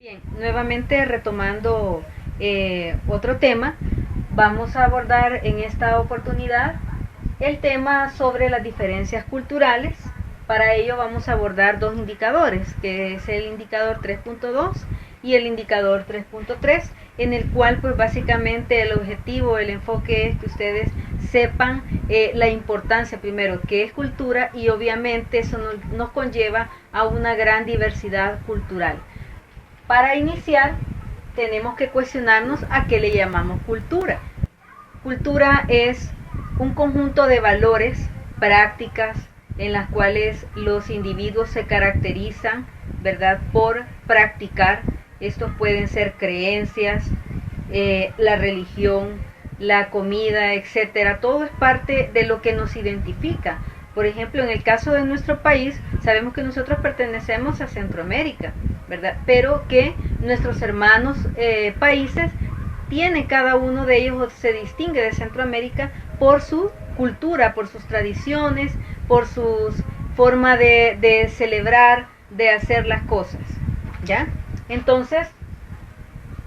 Bien, nuevamente retomando otro tema, vamos a abordar en esta oportunidad el tema sobre las diferencias culturales. Para ello vamos a abordar dos indicadores, que es el indicador 3.2 y el indicador 3.3, en el cual pues básicamente el objetivo, el enfoque es que ustedes sepan la importancia primero que es cultura, y obviamente eso nos conlleva a una gran diversidad cultural. Para iniciar, tenemos que cuestionarnos a qué le llamamos cultura. Cultura es un conjunto de valores, prácticas, en las cuales los individuos se caracterizan, ¿verdad?, por practicar. Estos pueden ser creencias, la religión, la comida, etcétera. Todo es parte de lo que nos identifica. Por ejemplo, en el caso de nuestro país, sabemos que nosotros pertenecemos a Centroamérica, ¿verdad? Pero que nuestros hermanos países tiene cada uno de ellos, se distingue de Centroamérica por su cultura, por sus tradiciones, por su forma de celebrar, de hacer las cosas, ¿ya? Entonces,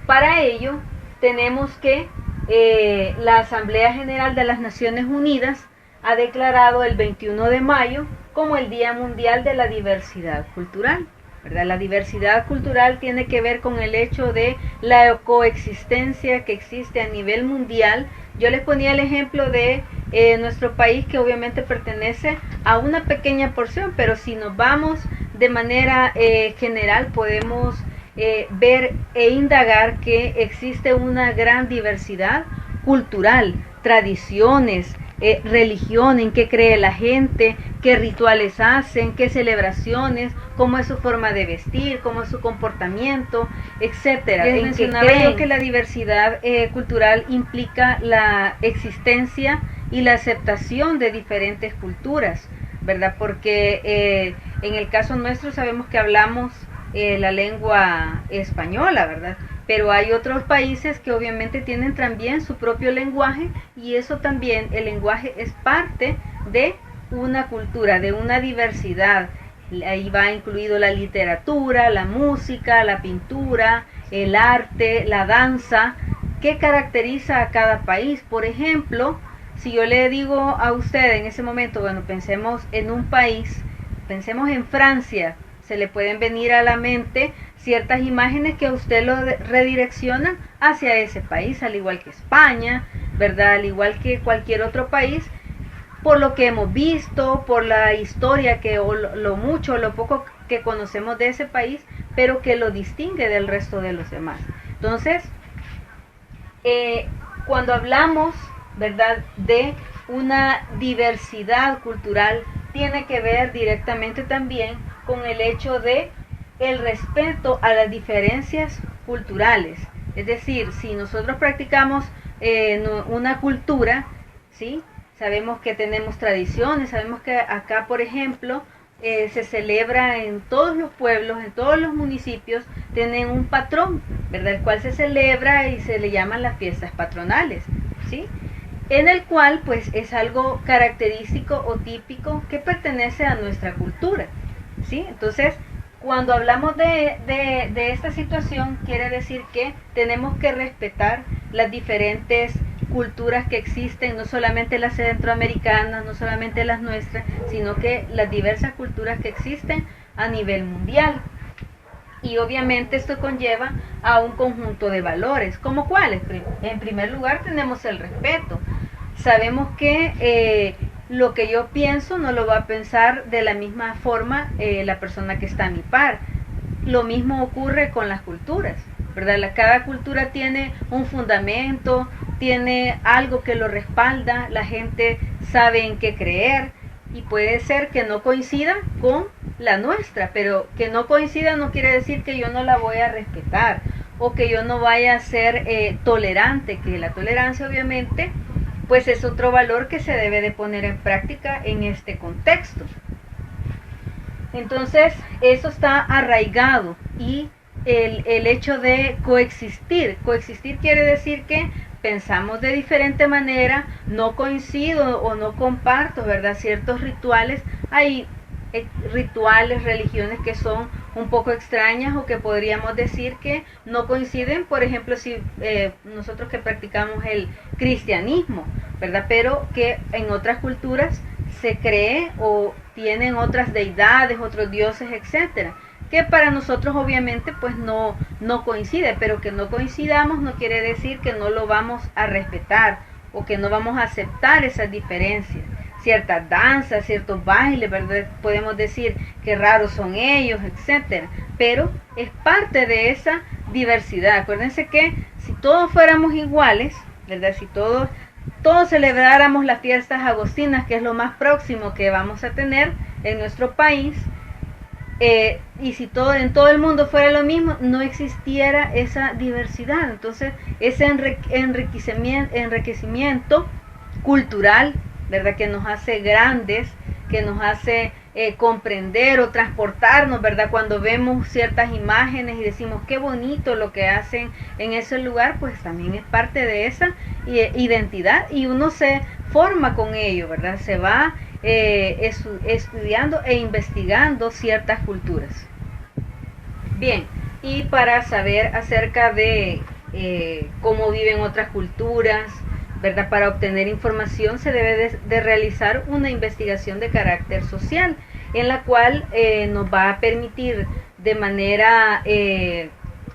para ello tenemos que la Asamblea General de las Naciones Unidas ha declarado el 21 de mayo como el Día Mundial de la Diversidad Cultural, ¿verdad? La diversidad cultural tiene que ver con el hecho de la coexistencia que existe a nivel mundial. Yo les ponía el ejemplo de nuestro país, que obviamente pertenece a una pequeña porción, pero si nos vamos de manera general podemos ver e indagar que existe una gran diversidad cultural, tradiciones, religión, en qué cree la gente, qué rituales hacen, qué celebraciones, cómo es su forma de vestir, cómo es su comportamiento, etcétera. Les mencionaba yo que la diversidad cultural implica la existencia y la aceptación de diferentes culturas, ¿verdad? Porque en el caso nuestro sabemos que hablamos la lengua española, ¿verdad? Pero hay otros países que obviamente tienen también su propio lenguaje, y eso también, el lenguaje es parte de una cultura, de una diversidad. Ahí va incluido la literatura, la música, la pintura, el arte, la danza, que caracteriza a cada país. Por ejemplo, si yo le digo a usted en ese momento, bueno, pensemos en un país, pensemos en Francia, se le pueden venir a la mente ciertas imágenes que a usted lo redireccionan hacia ese país, al igual que España, ¿verdad? Al igual que cualquier otro país, por lo que hemos visto, por la historia que o lo mucho o lo poco que conocemos de ese país, pero que lo distingue del resto de los demás. Entonces, cuando hablamos, ¿verdad?, de una diversidad cultural, tiene que ver directamente también con el hecho de el respeto a las diferencias culturales. Es decir, si nosotros practicamos una cultura, ¿sí?, sabemos que tenemos tradiciones, sabemos que acá, por ejemplo, se celebra en todos los pueblos, en todos los municipios, tienen un patrón, ¿verdad?, el cual se celebra y se le llaman las fiestas patronales, ¿sí?, en el cual pues es algo característico o típico que pertenece a nuestra cultura, ¿sí? Entonces, cuando hablamos de esta situación, quiere decir que tenemos que respetar las diferentes culturas que existen, no solamente las centroamericanas, no solamente las nuestras, sino que las diversas culturas que existen a nivel mundial. Y obviamente esto conlleva a un conjunto de valores, ¿como cuáles? En primer lugar tenemos el respeto. Sabemos que lo que yo pienso no lo va a pensar de la misma forma la persona que está a mi par. Lo mismo ocurre con las culturas, ¿verdad? Cada cultura tiene un fundamento, tiene algo que lo respalda, la gente sabe en qué creer, y puede ser que no coincida con la nuestra, pero que no coincida no quiere decir que yo no la voy a respetar o que yo no vaya a ser tolerante, que la tolerancia obviamente pues es otro valor que se debe de poner en práctica en este contexto. Entonces, eso está arraigado, y el hecho de coexistir quiere decir que pensamos de diferente manera, no coincido o no comparto, ¿verdad?, ciertos rituales. Hay rituales, religiones que son un poco extrañas o que podríamos decir que no coinciden, por ejemplo, si nosotros que practicamos el cristianismo, ¿verdad? Pero que en otras culturas se cree o tienen otras deidades, otros dioses, etcétera, que para nosotros obviamente pues no coincide, pero que no coincidamos no quiere decir que no lo vamos a respetar o que no vamos a aceptar esas diferencias. Ciertas danzas, ciertos bailes, ¿verdad? Podemos decir que raros son ellos, etcétera, pero es parte de esa diversidad. Acuérdense que si todos fuéramos iguales, ¿verdad? Si todos celebráramos las fiestas agostinas, que es lo más próximo que vamos a tener en nuestro país, y si en todo el mundo fuera lo mismo, no existiera esa diversidad. Entonces, ese enriquecimiento cultural, ¿verdad? Que nos hace grandes, que nos hace comprender o transportarnos, ¿verdad? Cuando vemos ciertas imágenes y decimos qué bonito lo que hacen en ese lugar, pues también es parte de esa identidad y uno se forma con ello, ¿verdad? Se va estudiando e investigando ciertas culturas. Bien, y para saber acerca de cómo viven otras culturas, ¿verdad? Para obtener información se debe de realizar una investigación de carácter social, en la cual nos va a permitir de manera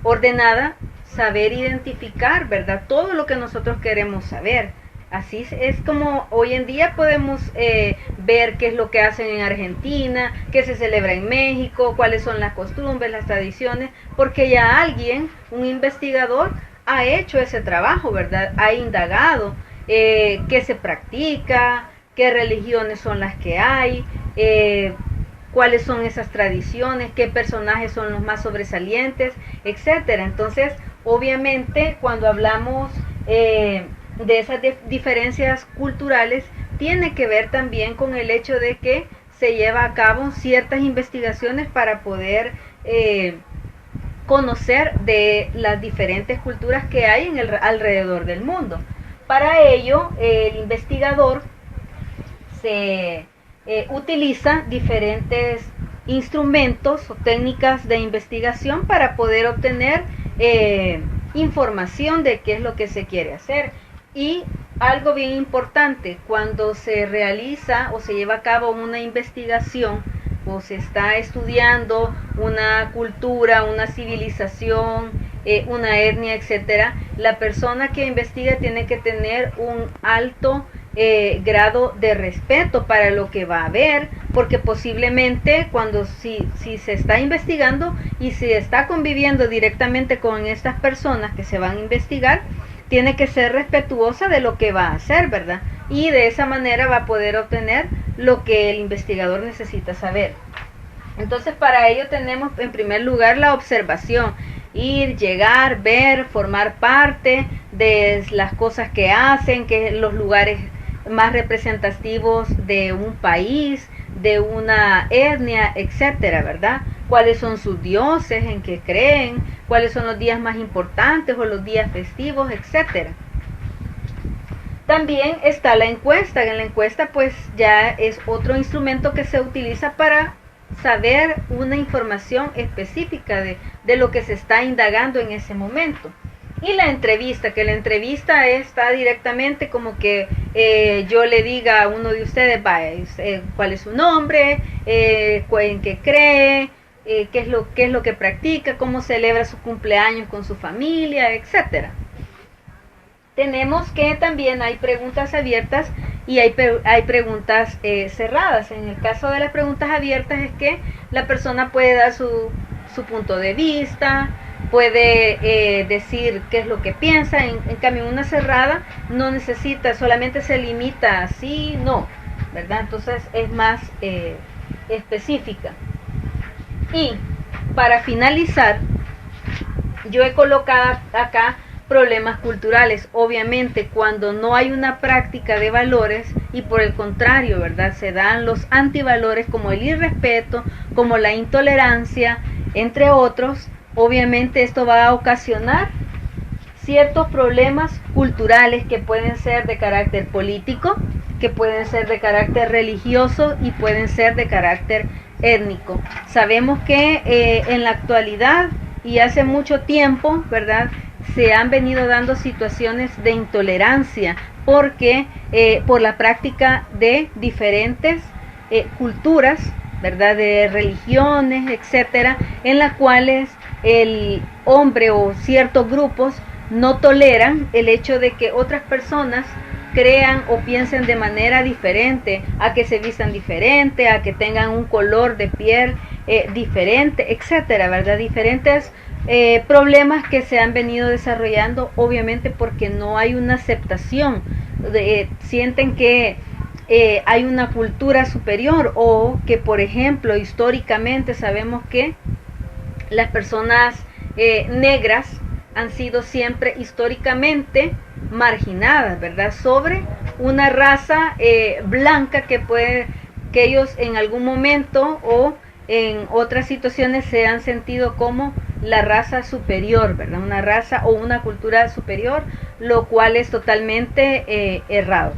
ordenada saber identificar, ¿verdad? Todo lo que nosotros queremos saber. Así es como hoy en día podemos ver qué es lo que hacen en Argentina, qué se celebra en México, cuáles son las costumbres, las tradiciones, porque ya alguien, un investigador, ha hecho ese trabajo, ¿verdad? Ha indagado qué se practica, qué religiones son las que hay, cuáles son esas tradiciones, qué personajes son los más sobresalientes, etcétera. Entonces, obviamente, cuando hablamos de esas diferencias culturales, tiene que ver también con el hecho de que se lleva a cabo ciertas investigaciones para poder conocer de las diferentes culturas que hay en alrededor del mundo. Para ello, el investigador se utiliza diferentes instrumentos o técnicas de investigación para poder obtener información de qué es lo que se quiere hacer. Y algo bien importante, cuando se realiza o se lleva a cabo una investigación o se está estudiando una cultura, una civilización, una etnia, etcétera, la persona que investiga tiene que tener un alto grado de respeto para lo que va a ver, porque posiblemente si se está investigando y se está conviviendo directamente con estas personas que se van a investigar, tiene que ser respetuosa de lo que va a hacer, ¿verdad? Y de esa manera va a poder obtener lo que el investigador necesita saber. Entonces, para ello tenemos en primer lugar la observación, ir, llegar, ver, formar parte de las cosas que hacen, que los lugares más representativos de un país, de una etnia, etcétera, ¿verdad? Cuáles son sus dioses, en qué creen, cuáles son los días más importantes o los días festivos, etcétera. También está la encuesta. En la encuesta pues ya es otro instrumento que se utiliza para saber una información específica de lo que se está indagando en ese momento. Y la entrevista, que la entrevista está directamente como que yo le diga a uno de ustedes, cuál es su nombre, en qué cree, qué es lo que practica, cómo celebra su cumpleaños con su familia, etcétera. Tenemos que también hay preguntas abiertas y hay preguntas cerradas. En el caso de las preguntas abiertas es que la persona puede dar su punto de vista, puede decir qué es lo que piensa. En cambio, una cerrada no necesita, solamente se limita a sí, no, ¿verdad? Entonces es más específica. Y para finalizar, yo he colocado acá problemas culturales. Obviamente, cuando no hay una práctica de valores y por el contrario, ¿verdad? Se dan los antivalores como el irrespeto, como la intolerancia, entre otros, obviamente esto va a ocasionar ciertos problemas culturales que pueden ser de carácter político, que pueden ser de carácter religioso y pueden ser de carácter étnico. Sabemos que en la actualidad y hace mucho tiempo, ¿verdad?, se han venido dando situaciones de intolerancia porque por la práctica de diferentes culturas, ¿verdad?, de religiones, etcétera, en las cuales el hombre o ciertos grupos no toleran el hecho de que otras personas crean o piensen de manera diferente, a que se vistan diferente, a que tengan un color de piel diferente, etcétera, ¿verdad? Diferentes problemas que se han venido desarrollando, obviamente porque no hay una aceptación, sienten que hay una cultura superior, o que, por ejemplo, históricamente sabemos que las personas negras han sido siempre históricamente marginadas, ¿verdad?, sobre una raza blanca que ellos en algún momento o en otras situaciones se han sentido como la raza superior, ¿verdad?, una raza o una cultura superior, lo cual es totalmente errado.